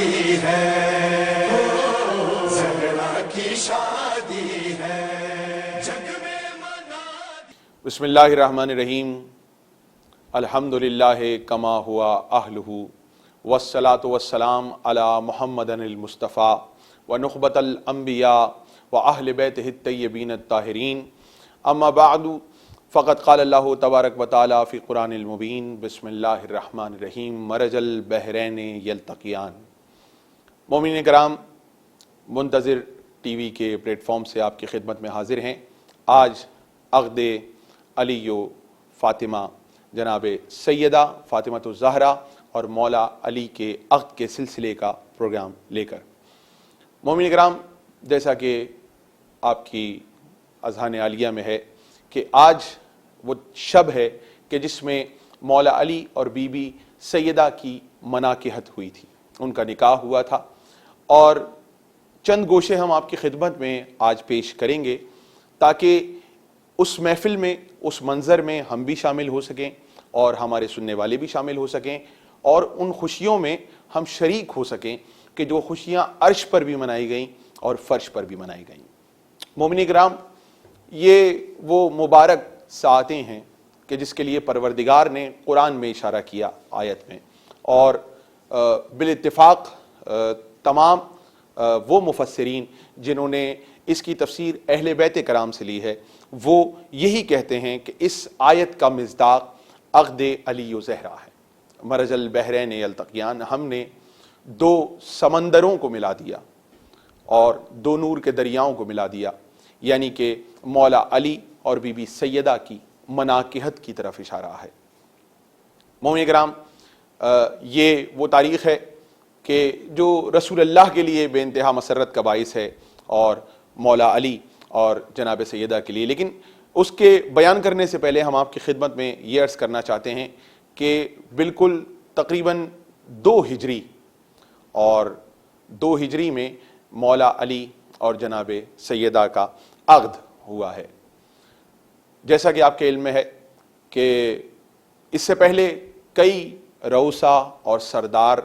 شادی ہے، زہرا کی شادی ہے، جگ میں منا۔ بسم اللہ الرحمن الرحیم، الحمدللہ کما ہوا اہلہ، والصلاة والسلام علی محمد المصطفیٰ ونخبۃ الانبیاء واہل بیتہ الطیبین الطاہرین، اما بعد فقد قال اللہ تبارک و تعالی فی قرآن المبین، بسم اللہ الرحمن الرحیم، مرج البحرین یلتقیان۔ مومنین کرام، منتظر ٹی وی کے پلیٹ فارم سے آپ کی خدمت میں حاضر ہیں۔ آج عقد علی و فاطمہ، جناب سیدہ فاطمۃ الزہرا اور مولا علی کے عقد کے سلسلے کا پروگرام لے کر۔ مومنین کرام، جیسا کہ آپ کی اذہان عالیہ میں ہے کہ آج وہ شب ہے کہ جس میں مولا علی اور بی بی سیدہ کی مناکحت ہوئی تھی، ان کا نکاح ہوا تھا، اور چند گوشے ہم آپ کی خدمت میں آج پیش کریں گے تاکہ اس محفل میں، اس منظر میں ہم بھی شامل ہو سکیں اور ہمارے سننے والے بھی شامل ہو سکیں، اور ان خوشیوں میں ہم شریک ہو سکیں کہ جو خوشیاں عرش پر بھی منائی گئیں اور فرش پر بھی منائی گئیں۔ مومنین کرام، یہ وہ مبارک ساعتیں ہیں کہ جس کے لیے پروردگار نے قرآن میں اشارہ کیا آیت میں، اور بالاتفاق تمام وہ مفسرین جنہوں نے اس کی تفسیر اہل بیت کرام سے لی ہے، وہ یہی کہتے ہیں کہ اس آیت کا مصداق عقد علی و زہرا ہے۔ مرج البحرین یلتقیان، ہم نے دو سمندروں کو ملا دیا اور دو نور کے دریاؤں کو ملا دیا، یعنی کہ مولا علی اور بی بی سیدہ کی مناکحت کی طرف اشارہ ہے۔ مومنین کرام، یہ وہ تاریخ ہے کہ جو رسول اللہ کے لیے بے انتہا مسرت کا باعث ہے، اور مولا علی اور جناب سیدہ کے لیے۔ لیکن اس کے بیان کرنے سے پہلے ہم آپ کی خدمت میں یہ عرض کرنا چاہتے ہیں کہ بالکل تقریباً 2 ہجری اور 2 ہجری میں مولا علی اور جناب سیدہ کا عقد ہوا ہے۔ جیسا کہ آپ کے علم میں ہے کہ اس سے پہلے کئی رؤسا اور سردار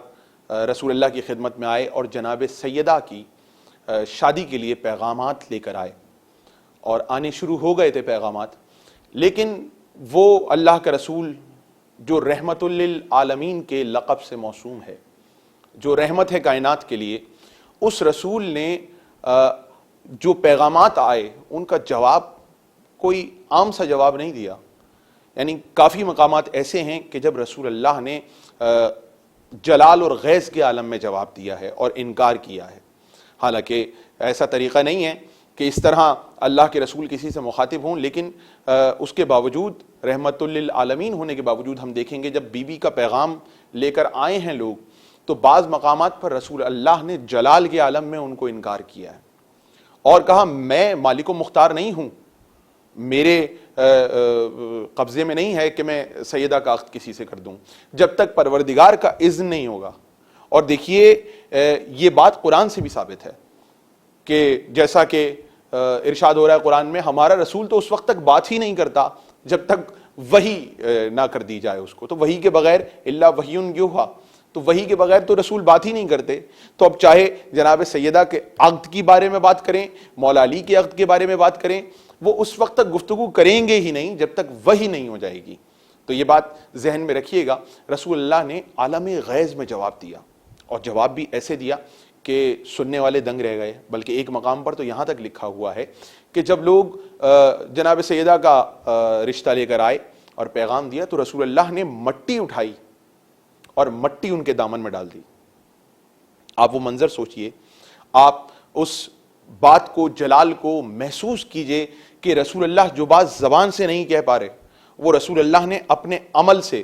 رسول اللہ کی خدمت میں آئے اور جناب سیدہ کی شادی کے لیے پیغامات لے کر آئے، اور آنے شروع ہو گئے تھے پیغامات، لیکن وہ اللہ کا رسول جو رحمت للعالمین کے لقب سے موسوم ہے، جو رحمت ہے کائنات کے لیے، اس رسول نے جو پیغامات آئے ان کا جواب کوئی عام سا جواب نہیں دیا۔ یعنی کافی مقامات ایسے ہیں کہ جب رسول اللہ نے جلال اور غیظ کے عالم میں جواب دیا ہے اور انکار کیا ہے، حالانکہ ایسا طریقہ نہیں ہے کہ اس طرح اللہ کے رسول کسی سے مخاطب ہوں، لیکن اس کے باوجود، رحمت للعالمین ہونے کے باوجود، ہم دیکھیں گے جب بی بی کا پیغام لے کر آئے ہیں لوگ، تو بعض مقامات پر رسول اللہ نے جلال کے عالم میں ان کو انکار کیا ہے اور کہا میں مالک و مختار نہیں ہوں، میرے قبضے میں نہیں ہے کہ میں سیدہ کا عقد کسی سے کر دوں جب تک پروردگار کا اذن نہیں ہوگا۔ اور دیکھیے یہ بات قرآن سے بھی ثابت ہے کہ جیسا کہ ارشاد ہو رہا ہے قرآن میں، ہمارا رسول تو اس وقت تک بات ہی نہیں کرتا جب تک وحی نہ کر دی جائے اس کو، تو وحی کے بغیر الا وحی یوحیٰ، تو وحی کے بغیر تو رسول بات ہی نہیں کرتے۔ تو اب چاہے جناب سیدہ کے عقد کے بارے میں بات کریں، مولا علی کے عقد کے بارے میں بات کریں، وہ اس وقت تک گفتگو کریں گے ہی نہیں جب تک وحی نہیں ہو جائے گی۔ تو یہ بات ذہن میں رکھیے گا، رسول اللہ نے عالم غیظ میں جواب دیا، اور جواب بھی ایسے دیا کہ سننے والے دنگ رہ گئے۔ بلکہ ایک مقام پر تو یہاں تک لکھا ہوا ہے کہ جب لوگ جناب سیدہ کا رشتہ لے کر آئے اور پیغام دیا تو رسول اللہ نے مٹی اٹھائی اور مٹی ان کے دامن میں ڈال دی۔ آپ وہ منظر سوچئے، آپ اس بات کو، جلال کو محسوس کیجئے کہ رسول اللہ جو بات زبان سے نہیں کہہ پا رہے، وہ رسول اللہ نے اپنے عمل سے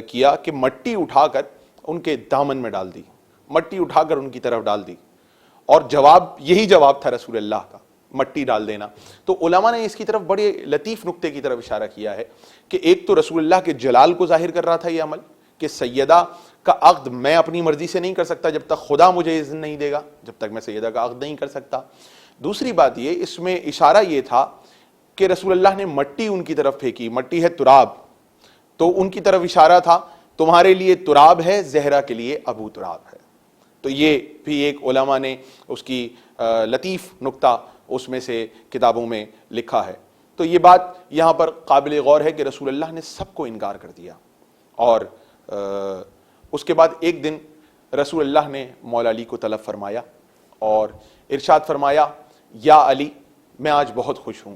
کیا کہ مٹی اٹھا کر ان کے دامن میں ڈال دی، مٹی اٹھا کر ان کی طرف ڈال دی، اور جواب یہی جواب تھا رسول اللہ کا، مٹی ڈال دینا۔ تو علماء نے اس کی طرف بڑے لطیف نقطے کی طرف اشارہ کیا ہے کہ ایک تو رسول اللہ کے جلال کو ظاہر کر رہا تھا یہ عمل کہ سیدہ کا عقد میں اپنی مرضی سے نہیں کر سکتا جب تک خدا مجھے اذن نہیں دے گا، جب تک میں سیدہ کا عقد نہیں کر سکتا۔ دوسری بات یہ، اس میں اشارہ یہ تھا کہ رسول اللہ نے مٹی ان کی طرف پھینکی، مٹی ہے تراب، تو ان کی طرف اشارہ تھا تمہارے لیے تراب ہے، زہرا کے لیے ابو تراب ہے۔ تو یہ بھی ایک علماء نے اس کی لطیف نکتہ اس میں سے کتابوں میں لکھا ہے۔ تو یہ بات یہاں پر قابل غور ہے کہ رسول اللہ نے سب کو انکار کر دیا، اور اس کے بعد ایک دن رسول اللہ نے مولا علی کو طلب فرمایا اور ارشاد فرمایا، یا علی میں آج بہت خوش ہوں،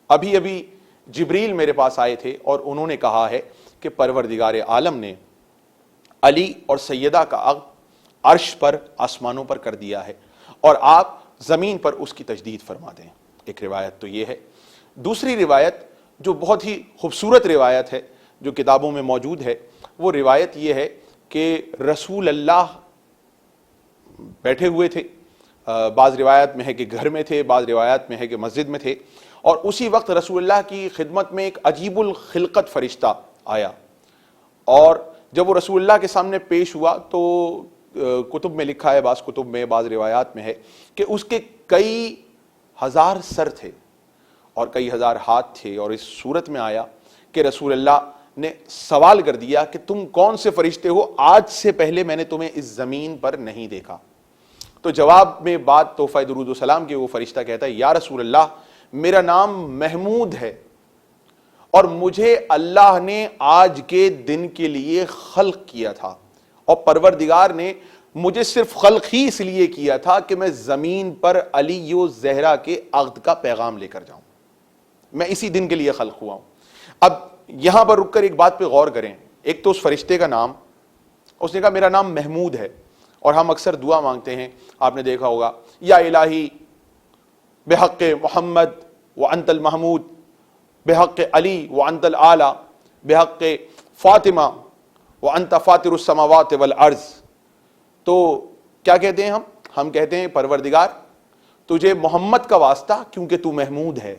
ابھی ابھی جبریل میرے پاس آئے تھے اور انہوں نے کہا ہے کہ پروردگار عالم نے علی اور سیدہ کا عقد عرش پر آسمانوں پر کر دیا ہے اور آپ زمین پر اس کی تجدید فرما دیں۔ ایک روایت تو یہ ہے۔ دوسری روایت جو بہت ہی خوبصورت روایت ہے جو کتابوں میں موجود ہے، وہ روایت یہ ہے کہ رسول اللہ بیٹھے ہوئے تھے، بعض روایت میں ہے کہ گھر میں تھے، بعض روایت میں ہے کہ مسجد میں تھے، اور اسی وقت رسول اللہ کی خدمت میں ایک عجیب الخلقت فرشتہ آیا، اور جب وہ رسول اللہ کے سامنے پیش ہوا تو کتب میں لکھا ہے، بعض کتب میں، بعض روایات میں ہے کہ اس کے کئی ہزار سر تھے اور کئی ہزار ہاتھ تھے، اور اس صورت میں آیا کہ رسول اللہ نے سوال کر دیا کہ تم کون سے فرشتے ہو، آج سے پہلے میں نے تمہیں اس زمین پر نہیں دیکھا۔ تو جواب میں بات تحفہ درود و سلام کے وہ فرشتہ کہتا ہے، یا رسول اللہ میرا نام محمود ہے اور مجھے اللہ نے آج کے دن کے لیے خلق کیا تھا، اور پروردگار نے مجھے صرف خلق ہی اس لیے کیا تھا کہ میں زمین پر علی و زہرا کے عقد کا پیغام لے کر جاؤں، میں اسی دن کے لیے خلق ہوا ہوں۔ اب یہاں پر رک کر ایک بات پہ غور کریں، ایک تو اس فرشتے کا نام، اس نے کہا میرا نام محمود ہے، اور ہم اکثر دعا مانگتے ہیں، آپ نے دیکھا ہوگا، یا الہی بحق محمد وانت المحمود، بحق علی وانت الاعلی، بحق فاطمہ وانت فاطر السماوات والارض۔ تو کیا کہتے ہیں ہم کہتے ہیں پروردگار تجھے محمد کا واسطہ کیونکہ تو محمود ہے،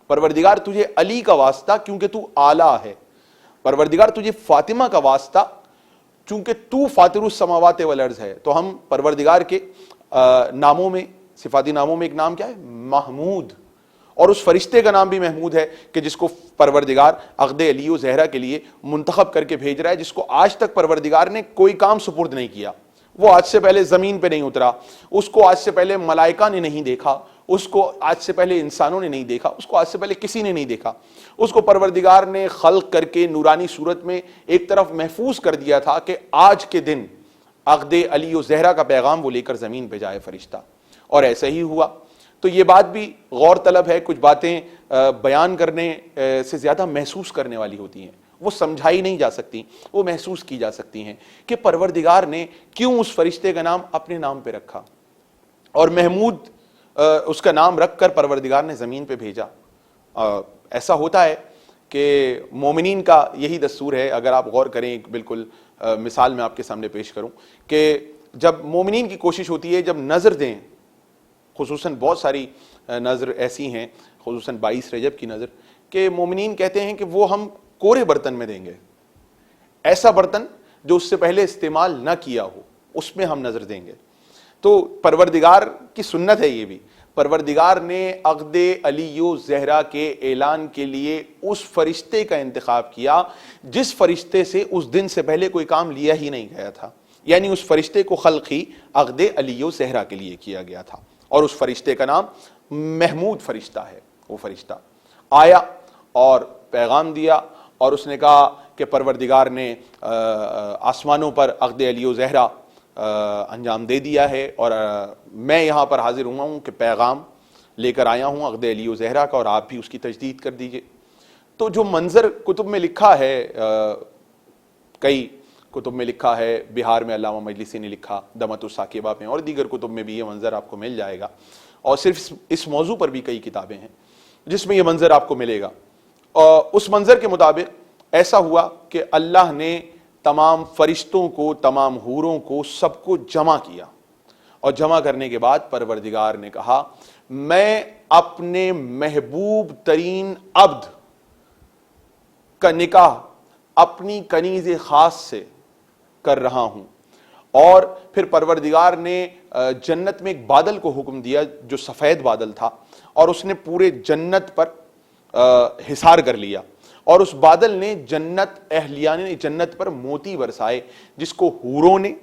پروردگار تجھے علی کا واسطہ کیونکہ تو اعلیٰ ہے، پروردگار تجھے فاطمہ کا واسطہ چونکہ تو فاطر السماوات والارض ہے۔ تو ہم پروردگار کے ناموں میں، صفاتی ناموں میں ایک نام کیا ہے؟ محمود، اور اس فرشتے کا نام بھی محمود ہے کہ جس کو پروردگار عقد علی و زہرا کے لیے منتخب کر کے بھیج رہا ہے، جس کو آج تک پروردگار نے کوئی کام سپرد نہیں کیا، وہ آج سے پہلے زمین پہ نہیں اترا، اس کو آج سے پہلے ملائکہ نے نہیں دیکھا، اس کو آج سے پہلے انسانوں نے نہیں دیکھا، اس کو آج سے پہلے کسی نے نہیں دیکھا، اس کو پروردگار نے خلق کر کے نورانی صورت میں ایک طرف محفوظ کر دیا تھا کہ آج کے دن عقد علی و زہرا کا پیغام وہ لے کر زمین پہ جائے فرشتہ، اور ایسا ہی ہوا۔ تو یہ بات بھی غور طلب ہے، کچھ باتیں بیان کرنے سے زیادہ محسوس کرنے والی ہوتی ہیں، وہ سمجھائی نہیں جا سکتی، وہ محسوس کی جا سکتی ہیں کہ پروردگار نے کیوں اس فرشتے کا نام اپنے نام پہ رکھا، اور محمود اس کا نام رکھ کر پروردگار نے زمین پہ بھیجا۔ ایسا ہوتا ہے کہ مومنین کا یہی دستور ہے، اگر آپ غور کریں، ایک بالکل مثال میں آپ کے سامنے پیش کروں کہ جب مومنین کی کوشش ہوتی ہے جب نظر دیں، خصوصاً بہت ساری نظر ایسی ہیں، خصوصاً 22 رجب کی نظر، کہ مومنین کہتے ہیں کہ وہ ہم کورے برتن میں دیں گے، ایسا برتن جو اس سے پہلے استعمال نہ کیا ہو اس میں ہم نظر دیں گے۔ تو پروردگار کی سنت ہے، یہ بھی پروردگار نے عقد علی و زہرا کے اعلان کے لیے اس فرشتے کا انتخاب کیا جس فرشتے سے اس دن سے پہلے کوئی کام لیا ہی نہیں گیا تھا، یعنی اس فرشتے کو خلق ہی عقد علی و زہرا کے لیے کیا گیا تھا، اور اس فرشتے کا نام محمود فرشتہ ہے۔ وہ فرشتہ آیا اور پیغام دیا، اور اس نے کہا کہ پروردگار نے آسمانوں پر عقد علی و زہرا انجام دے دیا ہے، اور میں یہاں پر حاضر ہوا ہوں کہ پیغام لے کر آیا ہوں عقد علی و زہرا کا، اور آپ بھی اس کی تجدید کر دیجئے۔ تو جو منظر کتب میں لکھا ہے، کئی کتب میں لکھا ہے، بہار میں علامہ مجلسی نے لکھا، دمت الثاقبہ میں، اور دیگر کتب میں بھی یہ منظر آپ کو مل جائے گا، اور صرف اس موضوع پر بھی کئی کتابیں ہیں جس میں یہ منظر آپ کو ملے گا۔ اور اس منظر کے مطابق ایسا ہوا کہ اللہ نے تمام فرشتوں کو، تمام حوروں کو، سب کو جمع کیا، اور جمع کرنے کے بعد پروردگار نے کہا میں اپنے محبوب ترین عبد کا نکاح اپنی کنیز خاص سے کر رہا ہوں۔ اور پھر پروردگار نے جنت میں ایک بادل کو حکم دیا جو سفید بادل تھا، اور اس نے پورے جنت پر حصار کر لیا، اور اس بادل نے جنت اہلیان نے جنت پر موتی برسائے، جس کو حوروں نے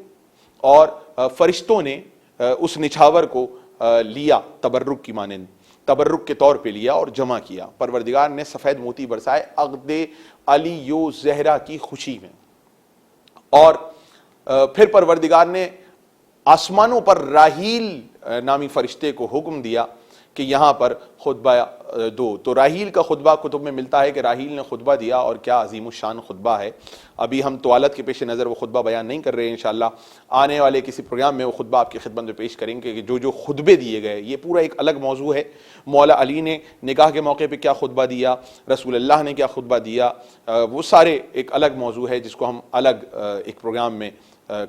اور فرشتوں نے اس نچھاور کو لیا تبرک کی مانند، تبرک کے طور پہ لیا اور جمع کیا۔ پروردگار نے سفید موتی برسائے عقد علی و زہرا کی خوشی میں، اور پھر پروردگار نے آسمانوں پر راحیل نامی فرشتے کو حکم دیا کہ یہاں پر خطبہ دو۔ تو راحیل کا خطبہ کتب میں ملتا ہے کہ راحیل نے خطبہ دیا، اور کیا عظیم الشان خطبہ ہے۔ ابھی ہم طوالت کے پیش نظر وہ خطبہ بیان نہیں کر رہے ہیں، انشاءاللہ آنے والے کسی پروگرام میں وہ خطبہ آپ کی خدمت میں پیش کریں گے کہ جو خطبے دیے گئے، یہ پورا ایک الگ موضوع ہے۔ مولا علی نے نکاح کے موقع پہ کیا خطبہ دیا، رسول اللہ نے کیا خطبہ دیا، وہ سارے ایک الگ موضوع ہے جس کو ہم الگ ایک پروگرام میں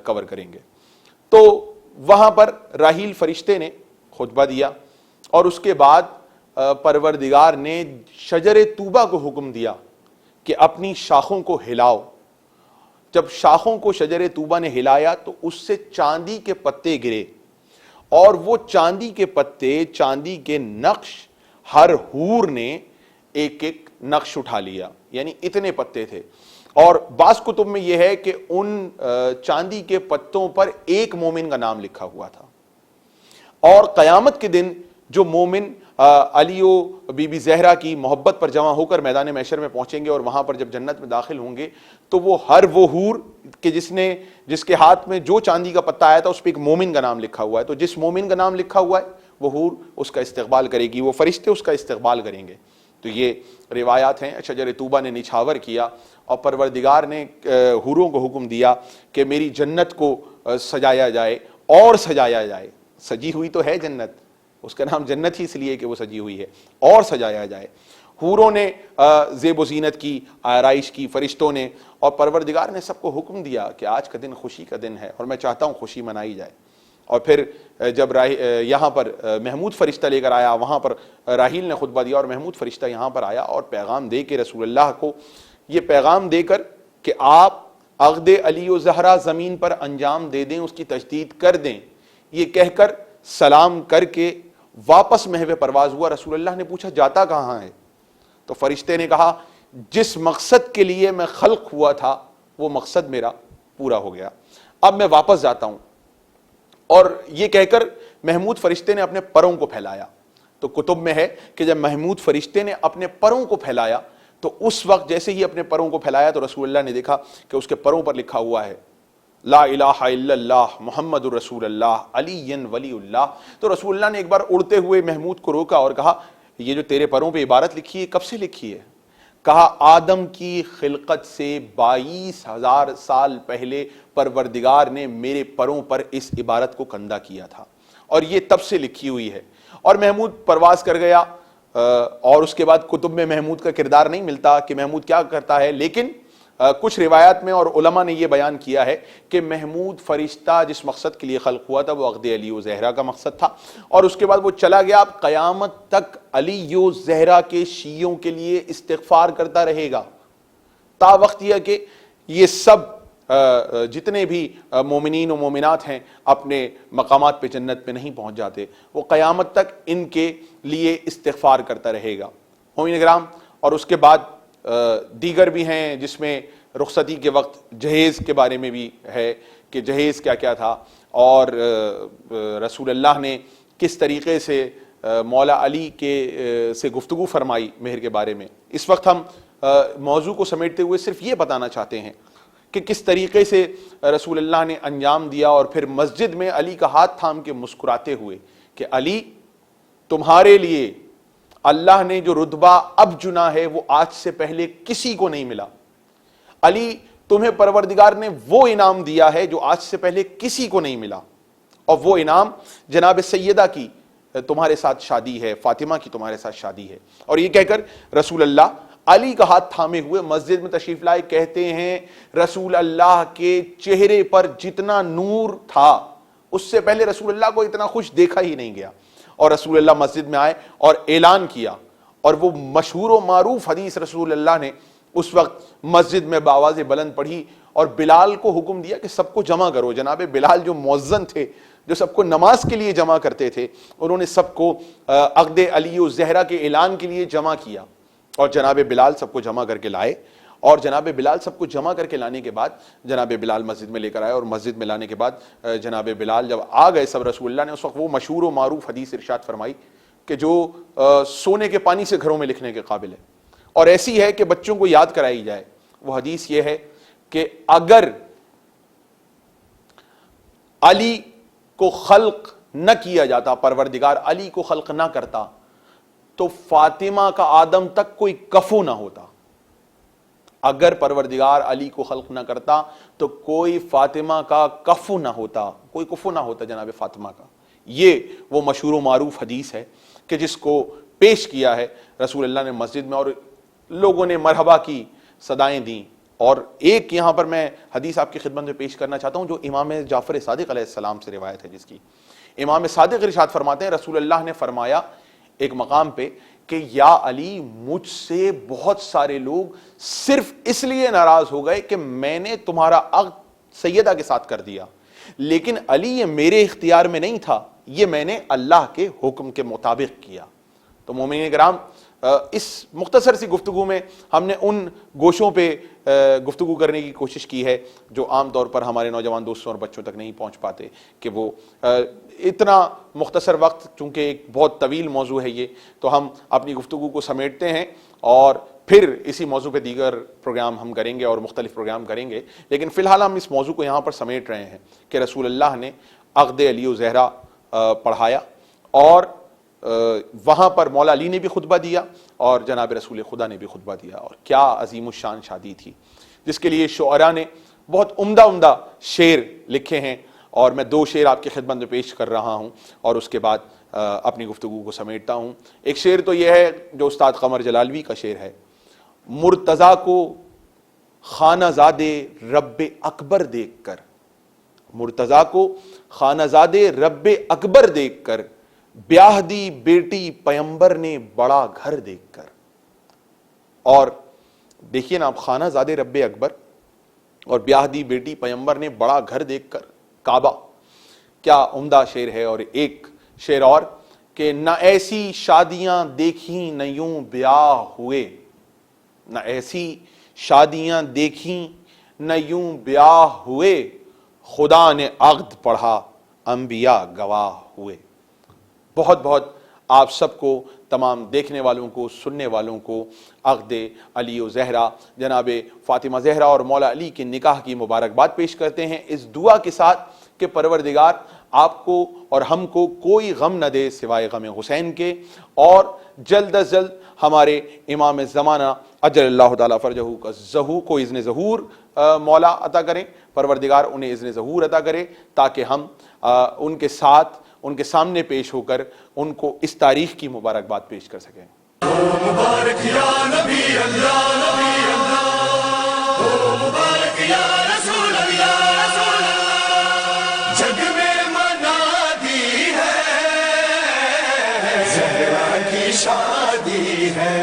کور کریں گے۔ تو وہاں پر راحیل فرشتے نے خطبہ دیا، اور اس کے بعد پروردگار نے شجر طوبہ کو حکم دیا کہ اپنی شاخوں کو ہلاؤ۔ جب شاخوں کو شجر طوبہ نے ہلایا تو اس سے چاندی کے پتے گرے، اور وہ چاندی کے پتے، چاندی کے نقش، ہر حور نے ایک ایک نقش اٹھا لیا، یعنی اتنے پتے تھے۔ اور بعض کتب میں یہ ہے کہ ان چاندی کے پتوں پر ایک مومن کا نام لکھا ہوا تھا، اور قیامت کے دن جو مومن علی و بی بی زہرا کی محبت پر جمع ہو کر میدان محشر میں پہنچیں گے، اور وہاں پر جب جنت میں داخل ہوں گے تو وہ ہر وہ حور کہ جس کے ہاتھ میں جو چاندی کا پتہ آیا تھا اس پہ ایک مومن کا نام لکھا ہوا ہے، تو جس مومن کا نام لکھا ہوا ہے وہ حور اس کا استقبال کرے گی، وہ فرشتے اس کا استقبال کریں گے۔ تو یہ روایات ہیں۔ شجر طوبہ نے نچھاور کیا، اور پروردگار نے حوروں کو حکم دیا کہ میری جنت کو سجایا جائے اور سجایا جائے۔ سجی ہوئی تو ہے جنت، اس کا نام جنت ہی اس لیے کہ وہ سجی ہوئی ہے، اور سجایا جائے۔ حوروں نے زیب و زینت کی، آرائش کی، فرشتوں نے، اور پروردگار نے سب کو حکم دیا کہ آج کا دن خوشی کا دن ہے، اور میں چاہتا ہوں خوشی منائی جائے۔ اور پھر جب یہاں پر محمود فرشتہ لے کر آیا، وہاں پر راحیل نے خطبہ دیا، اور محمود فرشتہ یہاں پر آیا اور پیغام دے کے رسول اللہ کو یہ پیغام دے کر کہ آپ عقد علی و زہرا زمین پر انجام دے دیں، اس کی تجدید کر دیں، یہ کہہ کر سلام کر کے واپس محو پرواز ہوا۔ رسول اللہ نے پوچھا جاتا کہاں ہے؟ تو فرشتے نے کہا جس مقصد کے لیے میں خلق ہوا تھا وہ مقصد میرا پورا ہو گیا، اب میں واپس جاتا ہوں۔ اور یہ کہہ کر محمود فرشتے نے اپنے پروں کو پھیلایا۔ تو کتب میں ہے کہ جب محمود فرشتے نے اپنے پروں کو پھیلایا تو اس وقت جیسے ہی اپنے پروں کو پھیلایا تو رسول اللہ نے دیکھا کہ اس کے پروں پر لکھا ہوا ہے لا الہ الا اللہ محمد الرسول اللہ علی ولی اللہ۔ تو رسول اللہ نے ایک بار اڑتے ہوئے محمود کو روکا اور کہا یہ جو تیرے پروں پہ عبارت لکھی ہے کب سے لکھی ہے؟ کہا آدم کی خلقت سے 22,000 سال پہلے پروردگار نے میرے پروں پر اس عبارت کو کندہ کیا تھا، اور یہ تب سے لکھی ہوئی ہے۔ اور محمود پرواز کر گیا، اور اس کے بعد کتب میں محمود کا کردار نہیں ملتا کہ محمود کیا کرتا ہے، لیکن کچھ روایات میں اور علماء نے یہ بیان کیا ہے کہ محمود فرشتہ جس مقصد کے لیے خلق ہوا تھا وہ عقد علی و زہرا کا مقصد تھا، اور اس کے بعد وہ چلا گیا۔ اب قیامت تک علی و زہرا کے شیعوں کے لیے استغفار کرتا رہے گا، تا وقت یہ کہ یہ سب جتنے بھی مومنین و مومنات ہیں اپنے مقامات پہ جنت پہ نہیں پہنچ جاتے، وہ قیامت تک ان کے لیے استغفار کرتا رہے گا۔ مومنین کرام، اور اس کے بعد دیگر بھی ہیں جس میں رخصتی کے وقت جہیز کے بارے میں بھی ہے کہ جہیز کیا کیا تھا، اور رسول اللہ نے کس طریقے سے مولا علی کے سے گفتگو فرمائی مہر کے بارے میں۔ اس وقت ہم موضوع کو سمیٹتے ہوئے صرف یہ بتانا چاہتے ہیں کہ کس طریقے سے رسول اللہ نے انجام دیا، اور پھر مسجد میں علی کا ہاتھ تھام کے مسکراتے ہوئے کہ علی تمہارے لیے اللہ نے جو رتبہ اب چنا ہے وہ آج سے پہلے کسی کو نہیں ملا۔ علی تمہیں پروردگار نے وہ انعام دیا ہے جو آج سے پہلے کسی کو نہیں ملا، اور وہ انعام جناب سیدہ کی تمہارے ساتھ شادی ہے، فاطمہ کی تمہارے ساتھ شادی ہے۔ اور یہ کہہ کر رسول اللہ علی کا ہاتھ تھامے ہوئے مسجد میں تشریف لائے۔ کہتے ہیں رسول اللہ کے چہرے پر جتنا نور تھا اس سے پہلے رسول اللہ کو اتنا خوش دیکھا ہی نہیں گیا۔ اور رسول اللہ مسجد میں آئے اور اعلان کیا، اور وہ مشہور و معروف حدیث رسول اللہ نے اس وقت مسجد میں بآواز بلند پڑھی، اور بلال کو حکم دیا کہ سب کو جمع کرو۔ جناب بلال جو مؤذن تھے، جو سب کو نماز کے لیے جمع کرتے تھے، انہوں نے سب کو عقد علی و زہرا کے اعلان کے لیے جمع کیا، اور جناب بلال سب کو جمع کر کے لائے، اور جناب بلال سب کو جمع کر کے لانے کے بعد جناب بلال مسجد میں لے کر آئے، اور مسجد میں لانے کے بعد جناب بلال جب آ گئے سب، رسول اللہ نے اس وقت وہ مشہور و معروف حدیث ارشاد فرمائی کہ جو سونے کے پانی سے گھروں میں لکھنے کے قابل ہے، اور ایسی ہے کہ بچوں کو یاد کرائی جائے۔ وہ حدیث یہ ہے کہ اگر علی کو خلق نہ کیا جاتا، پروردگار علی کو خلق نہ کرتا، تو فاطمہ کا آدم تک کوئی کفو نہ ہوتا۔ اگر پروردگار علی کو خلق نہ کرتا تو کوئی فاطمہ کا کفو نہ ہوتا، کوئی کفو نہ ہوتا جناب فاطمہ کا۔ یہ وہ مشہور و معروف حدیث ہے کہ جس کو پیش کیا ہے رسول اللہ نے مسجد میں، اور لوگوں نے مرحبا کی صدائیں دیں۔ اور ایک یہاں پر میں حدیث آپ کی خدمت میں پیش کرنا چاہتا ہوں جو امام جعفر صادق علیہ السلام سے روایت ہے، جس کی امام صادق ارشاد فرماتے ہیں رسول اللہ نے فرمایا ایک مقام پہ کہ یا علی، مجھ سے بہت سارے لوگ صرف اس لیے ناراض ہو گئے کہ میں نے تمہارا عقد سیدہ کے ساتھ کر دیا، لیکن علی یہ میرے اختیار میں نہیں تھا، یہ میں نے اللہ کے حکم کے مطابق کیا۔ تو مومنین کرام، اس مختصر سی گفتگو میں ہم نے ان گوشوں پہ گفتگو کرنے کی کوشش کی ہے جو عام طور پر ہمارے نوجوان دوستوں اور بچوں تک نہیں پہنچ پاتے، کہ وہ اتنا مختصر وقت، چونکہ ایک بہت طویل موضوع ہے یہ، تو ہم اپنی گفتگو کو سمیٹتے ہیں اور پھر اسی موضوع پہ دیگر پروگرام ہم کریں گے اور مختلف پروگرام کریں گے۔ لیکن فی الحال ہم اس موضوع کو یہاں پر سمیٹ رہے ہیں کہ رسول اللہ نے عقد علی و زہرا پڑھایا، اور وہاں پر مولا علی نے بھی خطبہ دیا اور جناب رسول خدا نے بھی خطبہ دیا، اور کیا عظیم الشان شادی تھی جس کے لیے شعراء نے بہت عمدہ شعر لکھے ہیں، اور میں دو شعر آپ کی خدمت میں پیش کر رہا ہوں اور اس کے بعد اپنی گفتگو کو سمیٹتا ہوں۔ ایک شعر تو یہ ہے جو استاد قمر جلالوی کا شعر ہے، مرتضیٰ کو خانہ زادے رب اکبر دیکھ کر، مرتضیٰ کو خانہ زادے رب اکبر دیکھ کر، بیاہ دی بیٹی پیمبر نے بڑا گھر دیکھ کر۔ اور دیکھیے نا آپ، خانہ زادے رب اکبر اور بیاہ دی بیٹی پیمبر نے بڑا گھر دیکھ کر، کعبہ، کیا عمدہ شعر ہے۔ اور ایک شعر اور کہ نہ ایسی شادیاں دیکھیں نہ یوں بیاہ ہوئے، نہ ایسی شادیاں دیکھیں نہ یوں بیاہ ہوئے، خدا نے عقد پڑھا انبیاء گواہ ہوئے۔ بہت آپ سب کو، تمام دیکھنے والوں کو، سننے والوں کو عقد علی و زہرا، جناب فاطمہ زہرا اور مولا علی کے نکاح کی مبارکباد پیش کرتے ہیں، اس دعا کے ساتھ کہ پروردگار آپ کو اور ہم کو کوئی غم نہ دے سوائے غم حسین کے، اور جلد از جلد ہمارے امام زمانہ اجل اللہ تعالیٰ فرجہ کا ظہور کو اذن ظہور مولا عطا کریں، پروردگار انہیں اذن ظہور عطا کرے، تاکہ ہم ان کے ساتھ، ان کے سامنے پیش ہو کر ان کو اس تاریخ کی مبارکباد پیش کر سکیں۔ مبارک یا نبی اللہ، نبی اللہ، مبارک یا رسول اللہ، جگ میں منا دی ہے زہرا کی شادی ہے۔